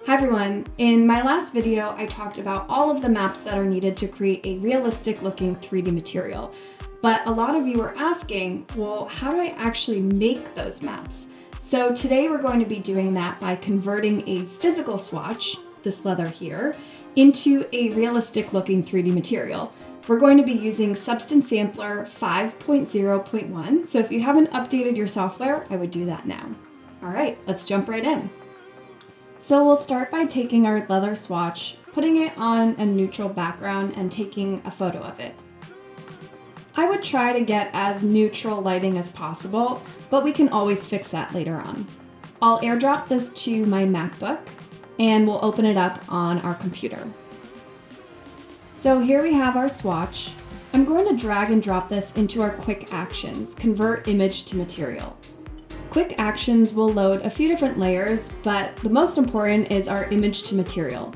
Hi everyone! In my last video, I talked about all of the maps that are needed to create a realistic looking 3D material. But a lot of you are asking, well, how do I actually make those maps? So today we're going to be doing that by converting a physical swatch, this leather here, into a realistic looking 3D material. We're going to be using Substance Sampler 5.0.1, so if you haven't updated your software, I would do that now. All right, let's jump right in. So we'll start by taking our leather swatch, putting it on a neutral background and taking a photo of it. I would try to get as neutral lighting as possible, but we can always fix that later on. I'll airdrop this to my MacBook and we'll open it up on our computer. So here we have our swatch. I'm going to drag and drop this into our quick actions, convert image to material. Quick actions will load a few different layers, but the most important is our image to material.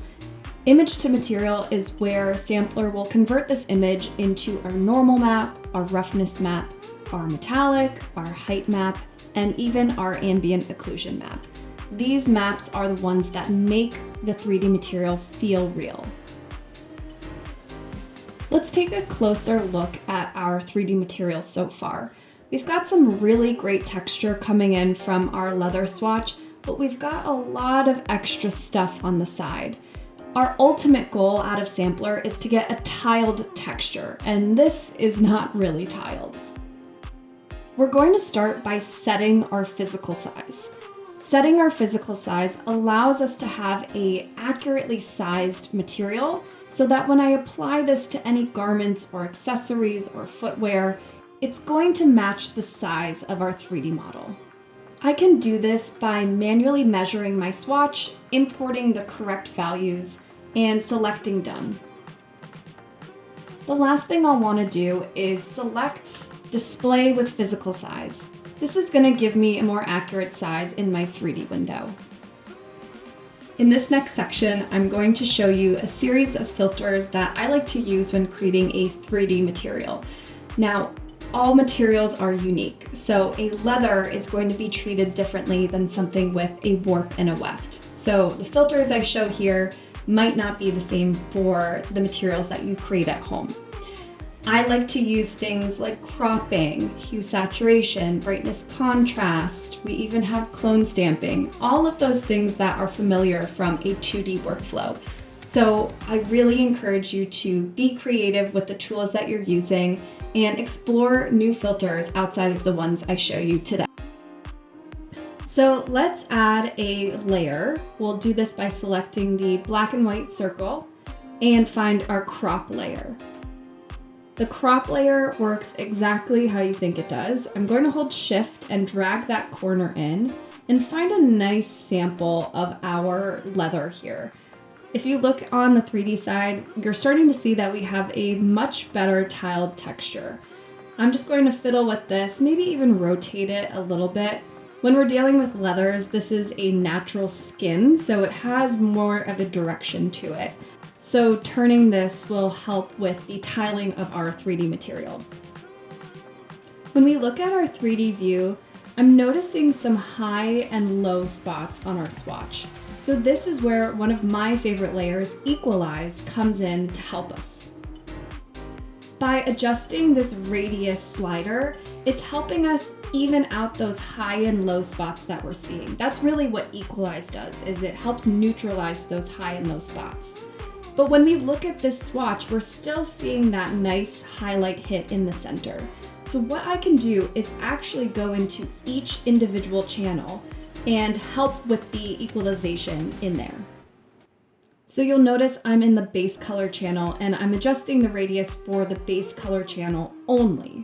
Image to material is where Sampler will convert this image into our normal map, our roughness map, our metallic, our height map, and even our ambient occlusion map. These maps are the ones that make the 3D material feel real. Let's take a closer look at our 3D material so far. We've got some really great texture coming in from our leather swatch, but we've got a lot of extra stuff on the side. Our ultimate goal out of Sampler is to get a tiled texture, and this is not really tiled. We're going to start by setting our physical size. Setting our physical size allows us to have an accurately sized material so that when I apply this to any garments or accessories or footwear, it's going to match the size of our 3D model. I can do this by manually measuring my swatch, importing the correct values, and selecting Done. The last thing I'll want to do is select Display with Physical Size. This is going to give me a more accurate size in my 3D window. In this next section, I'm going to show you a series of filters that I like to use when creating a 3D material. Now, all materials are unique, so a leather is going to be treated differently than something with a warp and a weft. So the filters I show here might not be the same for the materials that you create at home. I like to use things like cropping, hue saturation, brightness contrast. We even have clone stamping, all of those things that are familiar from a 2D workflow. So I really encourage you to be creative with the tools that you're using and explore new filters outside of the ones I show you today. So let's add a layer. We'll do this by selecting the black and white circle and find our crop layer. The crop layer works exactly how you think it does. I'm going to hold Shift and drag that corner in and find a nice sample of our leather here. If you look on the 3D side, you're starting to see that we have a much better tiled texture. I'm just going to fiddle with this, maybe even rotate it a little bit. When we're dealing with leathers, this is a natural skin, so it has more of a direction to it. So turning this will help with the tiling of our 3D material. When we look at our 3D view, I'm noticing some high and low spots on our swatch. So this is where one of my favorite layers, Equalize, comes in to help us. By adjusting this radius slider, it's helping us even out those high and low spots that we're seeing. That's really what Equalize does, is it helps neutralize those high and low spots. But when we look at this swatch, we're still seeing that nice highlight hit in the center. So what I can do is actually go into each individual channel and help with the equalization in there. So you'll notice I'm in the base color channel and I'm adjusting the radius for the base color channel only.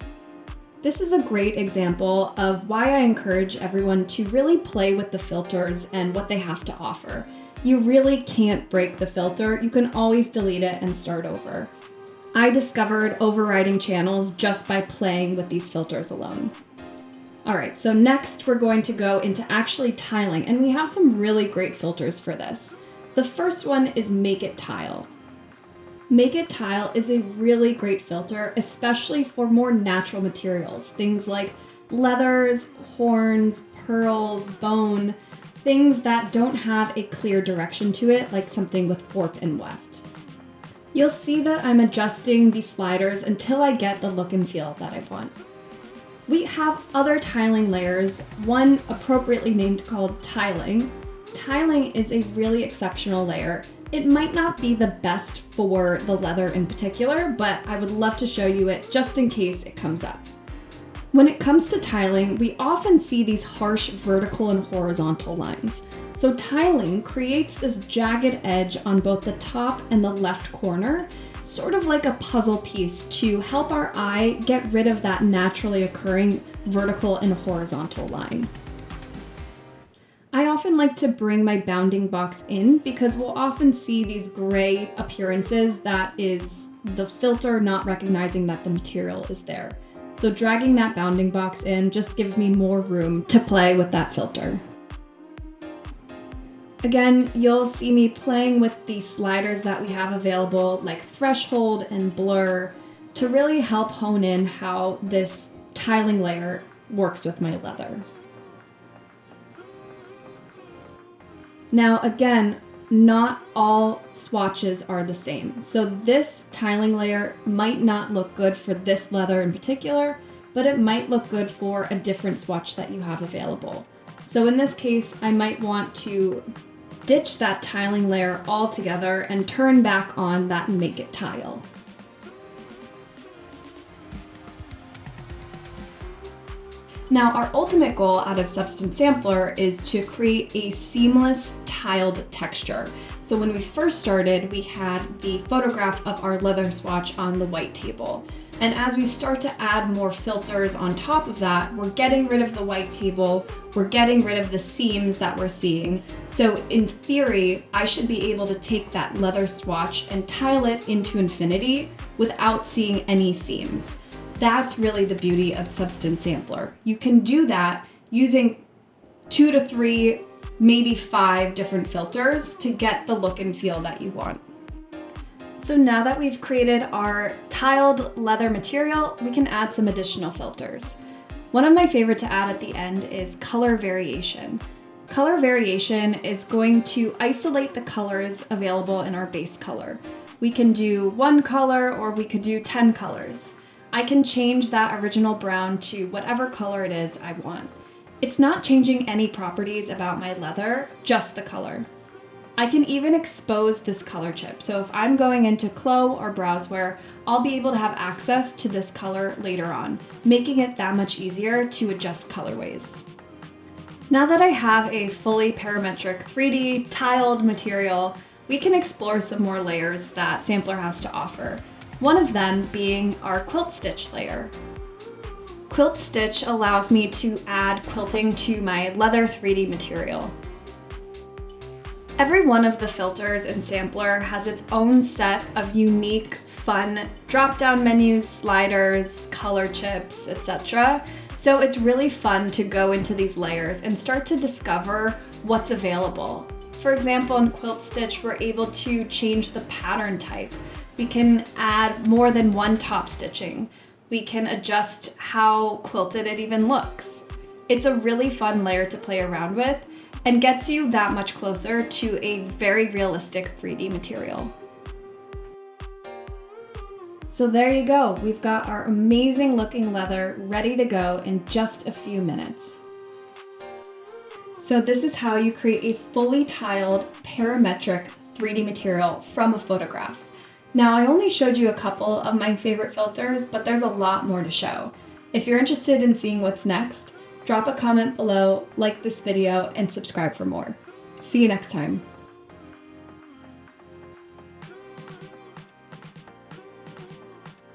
This is a great example of why I encourage everyone to really play with the filters and what they have to offer. You really can't break the filter. You can always delete it and start over. I discovered overriding channels just by playing with these filters alone. All right, so next we're going to go into actually tiling, and we have some really great filters for this. The first one is Make It Tile. Make It Tile is a really great filter, especially for more natural materials, things like leathers, horns, pearls, bone, things that don't have a clear direction to it, like something with warp and weft. You'll see that I'm adjusting the sliders until I get the look and feel that I want. We have other tiling layers, one appropriately named called tiling. Tiling is a really exceptional layer. It might not be the best for the leather in particular, but I would love to show you it just in case it comes up. When it comes to tiling, we often see these harsh vertical and horizontal lines. So tiling creates this jagged edge on both the top and the left corner, sort of like a puzzle piece to help our eye get rid of that naturally occurring vertical and horizontal line. I often like to bring my bounding box in because we'll often see these gray appearances that is the filter not recognizing that the material is there. So dragging that bounding box in just gives me more room to play with that filter. Again, you'll see me playing with the sliders that we have available, like threshold and blur, to really help hone in how this tiling layer works with my leather. Now again, not all swatches are the same. So this tiling layer might not look good for this leather in particular, but it might look good for a different swatch that you have available. So in this case, I might want to ditch that tiling layer altogether and turn back on that Make It tile. Now, our ultimate goal out of Substance Sampler is to create a seamless tiled texture. So when we first started, we had the photograph of our leather swatch on the white table. And as we start to add more filters on top of that, we're getting rid of the white table, we're getting rid of the seams that we're seeing. So in theory, I should be able to take that leather swatch and tile it into infinity without seeing any seams. That's really the beauty of Substance Sampler. You can do that using 2 to 3, maybe 5 different filters to get the look and feel that you want. So now that we've created our tiled leather material, we can add some additional filters. One of my favorite to add at the end is color variation. Color variation is going to isolate the colors available in our base color. We can do 1 color or we could do 10 colors. I can change that original brown to whatever color it is I want. It's not changing any properties about my leather, just the color. I can even expose this color chip. So if I'm going into Clo or Browseware, I'll be able to have access to this color later on, making it that much easier to adjust colorways. Now that I have a fully parametric 3D tiled material, we can explore some more layers that Sampler has to offer. One of them being our Quilt Stitch layer. Quilt Stitch allows me to add quilting to my leather 3D material. Every one of the filters in Sampler has its own set of unique, fun drop-down menus, sliders, color chips, etc. So it's really fun to go into these layers and start to discover what's available. For example, in Quilt Stitch, we're able to change the pattern type. We can add more than one top stitching. We can adjust how quilted it even looks. It's a really fun layer to play around with and gets you that much closer to a very realistic 3D material. So there you go. We've got our amazing looking leather ready to go in just a few minutes. So this is how you create a fully tiled parametric 3D material from a photograph. Now, I only showed you a couple of my favorite filters, but there's a lot more to show. If you're interested in seeing what's next, drop a comment below, like this video, and subscribe for more. See you next time.